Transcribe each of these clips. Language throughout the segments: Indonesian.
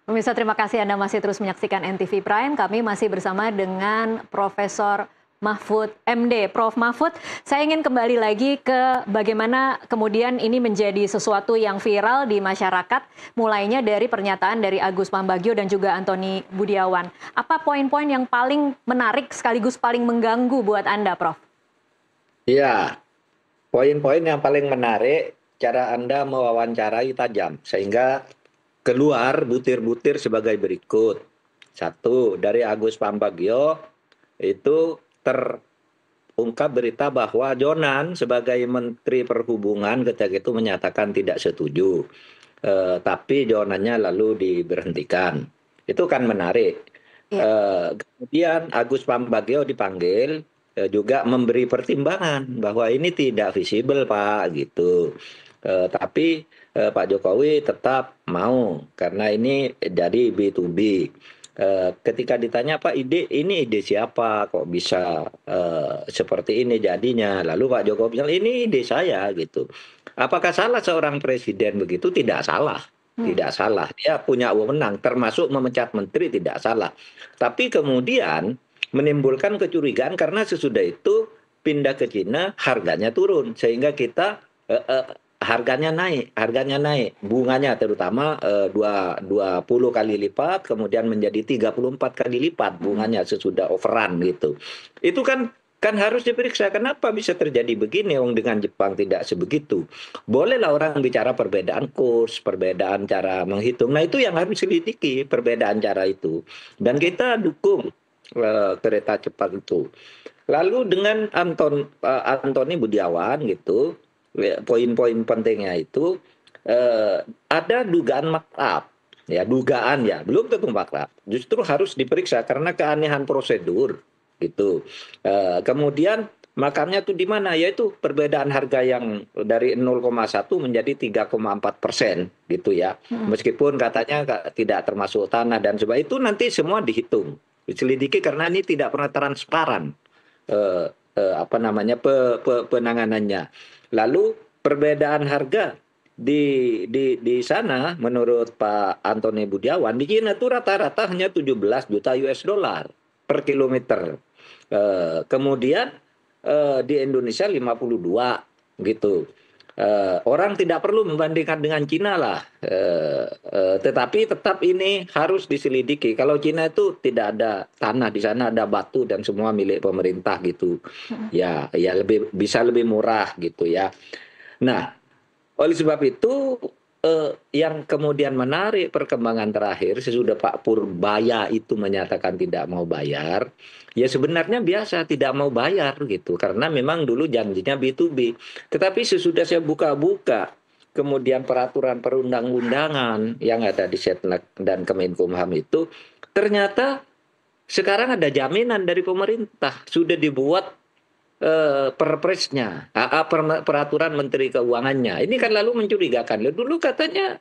Pemirsa, terima kasih Anda masih terus menyaksikan NTV Prime. Kami masih bersama dengan Profesor Mahfud MD. Prof. Mahfud, saya ingin kembali lagi ke bagaimana kemudian ini menjadi sesuatu yang viral di masyarakat, mulainya dari pernyataan dari Agus Pambagio dan juga Antony Budiawan. Apa poin-poin yang paling menarik sekaligus paling mengganggu buat Anda, Prof? Iya, poin-poin yang paling menarik, cara Anda mewawancarai tajam, sehingga keluar butir-butir sebagai berikut. Satu, dari Agus Pambagio, itu terungkap berita bahwa Jonan sebagai Menteri Perhubungan ketika itu menyatakan tidak setuju. Tapi Jonannya lalu diberhentikan. Itu kan menarik. Iya. Kemudian Agus Pambagio dipanggil, juga memberi pertimbangan bahwa ini tidak visible Pak gitu. Tapi Pak Jokowi tetap mau karena ini jadi B2B. Ketika ditanya Pak ini ide siapa kok bisa seperti ini jadinya, lalu Pak Jokowi bilang ini ide saya gitu. Apakah salah seorang presiden begitu? Tidak salah. Tidak salah, dia punya wewenang, termasuk memecat menteri tidak salah. Tapi kemudian menimbulkan kecurigaan karena sesudah itu pindah ke Cina, harganya turun, sehingga kita harganya naik, bunganya terutama 20 kali lipat, kemudian menjadi 34 kali lipat bunganya sesudah overrun gitu. Itu kan harus diperiksa kenapa bisa terjadi begini, wong dengan Jepang tidak sebegitu. Bolehlah orang bicara perbedaan kurs, perbedaan cara menghitung. Nah, itu yang harus diselidiki, perbedaan cara itu. Dan kita dukung kereta cepat itu. Lalu dengan Antony Budiawan gitu, poin-poin pentingnya itu ada dugaan makrab. Ya, dugaan ya, belum tentu makrab. Justru harus diperiksa karena keanehan prosedur gitu. Kemudian makamnya tuh di mana? Yaitu perbedaan harga yang dari 0,1 menjadi 3,4% gitu ya. Meskipun katanya tidak termasuk tanah dan sebagainya, itu nanti semua dihitung, diselidiki karena ini tidak pernah transparan penanganannya. Lalu perbedaan harga di sana menurut Pak Antony Budiawan di China itu rata-rata hanya 17 juta US dollar per kilometer. Kemudian di Indonesia 52 gitu. Orang tidak perlu membandingkan dengan Cina lah, tetapi tetap ini harus diselidiki. Kalau Cina itu tidak ada tanah, di sana ada batu dan semua milik pemerintah gitu. Ya bisa lebih murah gitu ya. Nah, oleh sebab itu yang kemudian menarik perkembangan terakhir sesudah Pak Purbaya itu menyatakan tidak mau bayar, ya sebenarnya biasa tidak mau bayar gitu karena memang dulu janjinya B2B. Tetapi sesudah saya buka-buka kemudian peraturan perundang-undangan yang ada di Setnek dan Kemenkumham itu ternyata sekarang ada jaminan dari pemerintah sudah dibuat perpresnya, peraturan Menteri Keuangannya. Ini kan lalu mencurigakan. Dulu katanya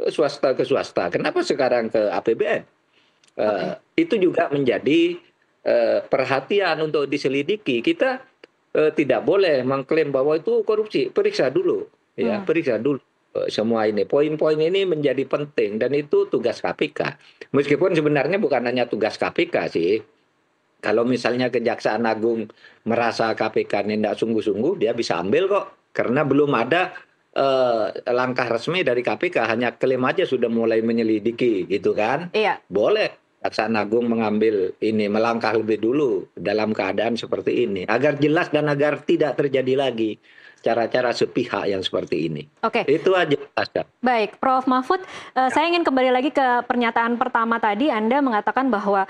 swasta ke swasta, kenapa sekarang ke APBN? Itu juga menjadi perhatian untuk diselidiki. Kita tidak boleh mengklaim bahwa itu korupsi. Periksa dulu, ya, periksa dulu. Semua ini, poin-poin ini menjadi penting dan itu tugas KPK. Meskipun sebenarnya bukan hanya tugas KPK sih. Kalau misalnya Kejaksaan Agung merasa KPK ini tidak sungguh-sungguh, dia bisa ambil kok. Karena belum ada langkah resmi dari KPK, hanya klaim aja sudah mulai menyelidiki, gitu kan? Iya. Boleh Kejaksaan Agung mengambil ini, melangkah lebih dulu dalam keadaan seperti ini. Agar jelas dan agar tidak terjadi lagi cara-cara sepihak yang seperti ini. Oke. Itu aja, Tasya. Baik, Prof. Mahfud, saya ingin kembali lagi ke pernyataan pertama tadi. Anda mengatakan bahwa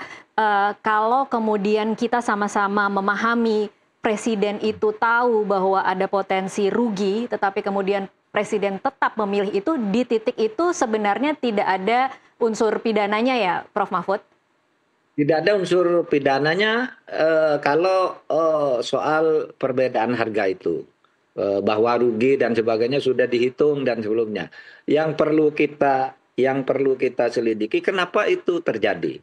kalau kemudian kita sama-sama memahami presiden itu tahu bahwa ada potensi rugi, tetapi kemudian presiden tetap memilih itu, di titik itu sebenarnya tidak ada unsur pidananya ya, Prof. Mahfud? Tidak ada unsur pidananya kalau soal perbedaan harga itu. Bahwa rugi dan sebagainya sudah dihitung dan sebelumnya. Yang perlu kita selidiki kenapa itu terjadi.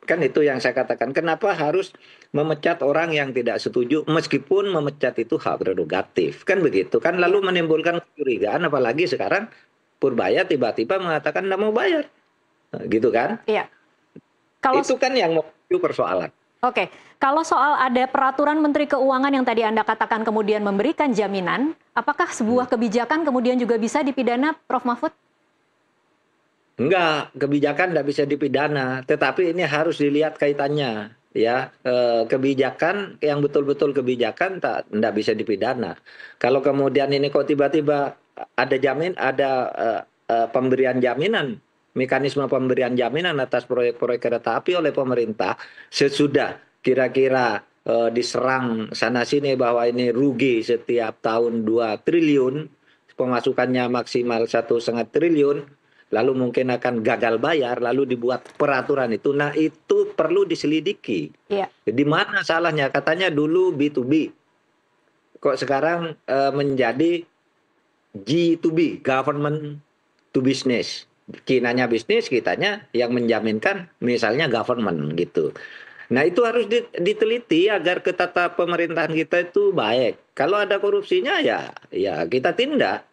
Kan itu yang saya katakan, kenapa harus memecat orang yang tidak setuju meskipun memecat itu hak prerogatif. Kan begitu, kan lalu menimbulkan kecurigaan apalagi sekarang Purbaya tiba-tiba mengatakan tidak mau bayar. gitu kan? Iya. Kalau Itu kan yang memicu persoalan. Oke, kalau soal ada peraturan Menteri Keuangan yang tadi Anda katakan kemudian memberikan jaminan, apakah sebuah kebijakan kemudian juga bisa dipidana, Prof. Mahfud? Enggak, kebijakan enggak bisa dipidana, tetapi ini harus dilihat kaitannya, ya. Kebijakan yang betul-betul kebijakan enggak bisa dipidana. Kalau kemudian ini kok tiba-tiba ada pemberian jaminan, mekanisme pemberian jaminan atas proyek-proyek kereta api oleh pemerintah sesudah kira-kira diserang sana sini bahwa ini rugi setiap tahun 2 triliun, pemasukannya maksimal 1,5 triliun, lalu mungkin akan gagal bayar, lalu dibuat peraturan itu. Nah, itu perlu diselidiki. Iya. Di mana salahnya? Katanya dulu B2B, kok sekarang menjadi G2B, government to business. Kinanya bisnis, kitanya yang menjaminkan misalnya government gitu. Nah, itu harus diteliti agar ketata pemerintahan kita itu baik. Kalau ada korupsinya ya kita tindak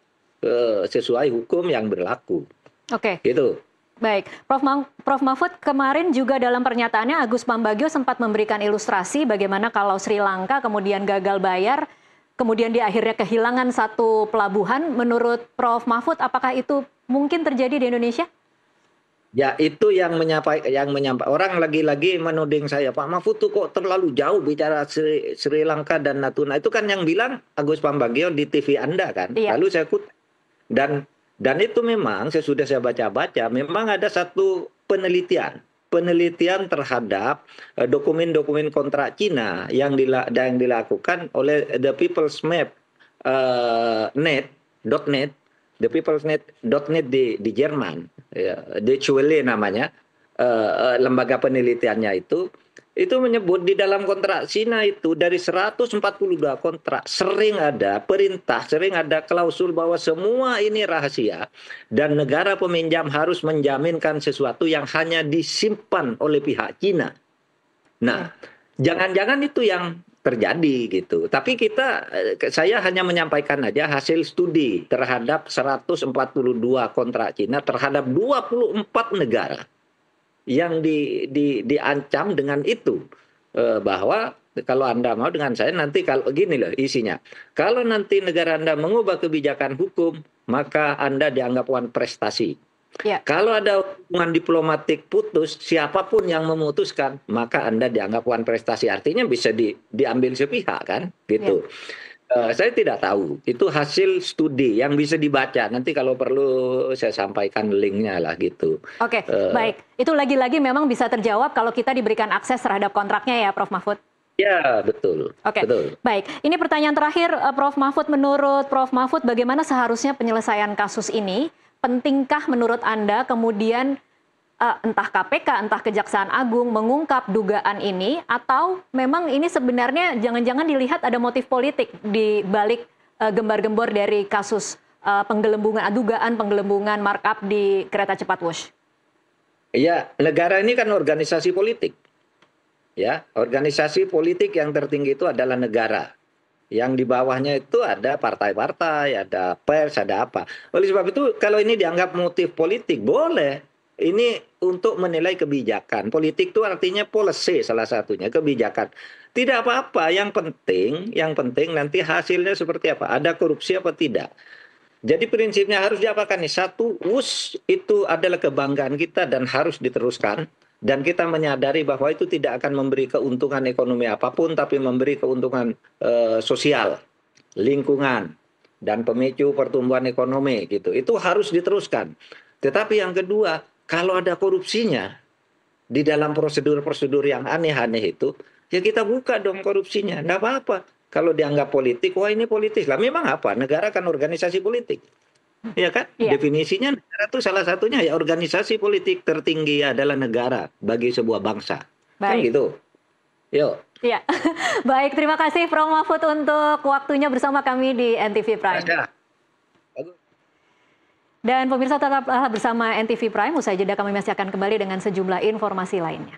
sesuai hukum yang berlaku. Oke. Gitu. Baik, Prof. Mahfud kemarin juga dalam pernyataannya Agus Pambagio sempat memberikan ilustrasi bagaimana kalau Sri Lanka kemudian gagal bayar, kemudian di akhirnya kehilangan satu pelabuhan. Menurut Prof. Mahfud, apakah itu mungkin terjadi di Indonesia? Ya, itu yang menyampaikan orang lagi-lagi menuding saya, Pak Mahfud tuh kok terlalu jauh bicara Sri Lanka dan Natuna. Itu kan yang bilang Agus Pambagio di TV Anda kan. Iya. Lalu saya kutip. Dan itu memang sesudah saya baca-baca, memang ada satu penelitian terhadap dokumen-dokumen kontrak Cina yang dilakukan oleh The People's Map .net, The People's .net di Jerman, ya, Deutsche Welle namanya, lembaga penelitiannya itu menyebut di dalam kontrak Cina itu dari 142 kontrak sering ada perintah, sering ada klausul bahwa semua ini rahasia dan negara peminjam harus menjaminkan sesuatu yang hanya disimpan oleh pihak Cina. Nah, jangan-jangan itu yang terjadi gitu. Tapi saya hanya menyampaikan aja hasil studi terhadap 142 kontrak Cina terhadap 24 negara yang diancam dengan itu, bahwa kalau Anda mau dengan saya nanti, kalau gini loh isinya, kalau nanti negara Anda mengubah kebijakan hukum maka Anda dianggap wan prestasi. Ya. Kalau ada hubungan diplomatik putus, siapapun yang memutuskan maka Anda dianggap wan prestasi, artinya bisa diambil sepihak kan gitu. Saya tidak tahu, itu hasil studi yang bisa dibaca. Nanti kalau perlu saya sampaikan linknya lah gitu. Oke, baik. Itu lagi-lagi memang bisa terjawab kalau kita diberikan akses terhadap kontraknya ya, Prof. Mahfud? Ya, betul. Oke, betul. Baik. Ini pertanyaan terakhir, Prof. Mahfud. Menurut Prof. Mahfud, bagaimana seharusnya penyelesaian kasus ini? Pentingkah menurut Anda kemudian entah KPK, entah Kejaksaan Agung mengungkap dugaan ini, atau memang ini sebenarnya jangan-jangan dilihat ada motif politik di balik gembar-gembor dari kasus dugaan penggelembungan markup di kereta cepat Wush? Iya, negara ini kan organisasi politik. Ya, organisasi politik yang tertinggi itu adalah negara. Yang di bawahnya itu ada partai-partai, ada pers, ada apa. Oleh sebab itu, kalau ini dianggap motif politik, boleh. Ini untuk menilai kebijakan. Politik itu artinya policy salah satunya, kebijakan. Tidak apa-apa, yang penting nanti hasilnya seperti apa. Ada korupsi apa tidak. Jadi prinsipnya harus diapakan nih? Satu, Wush itu adalah kebanggaan kita dan harus diteruskan. Dan kita menyadari bahwa itu tidak akan memberi keuntungan ekonomi apapun, tapi memberi keuntungan sosial, lingkungan, dan pemicu pertumbuhan ekonomi gitu. Itu harus diteruskan. Tetapi yang kedua, kalau ada korupsinya di dalam prosedur-prosedur yang aneh-aneh itu, ya kita buka dong korupsinya. Nggak apa-apa. Kalau dianggap politik, wah ini politis. Lah memang apa? Negara kan organisasi politik. Ya kan? Iya. Definisinya negara itu salah satunya ya organisasi politik tertinggi adalah negara bagi sebuah bangsa. Kan Baik. gitu. Yuk. Iya. Baik, terima kasih Prof. Mahfud untuk waktunya bersama kami di NTV Prime. Dan pemirsa tetaplah bersama NTV Prime, usai jeda kami masih akan kembali dengan sejumlah informasi lainnya.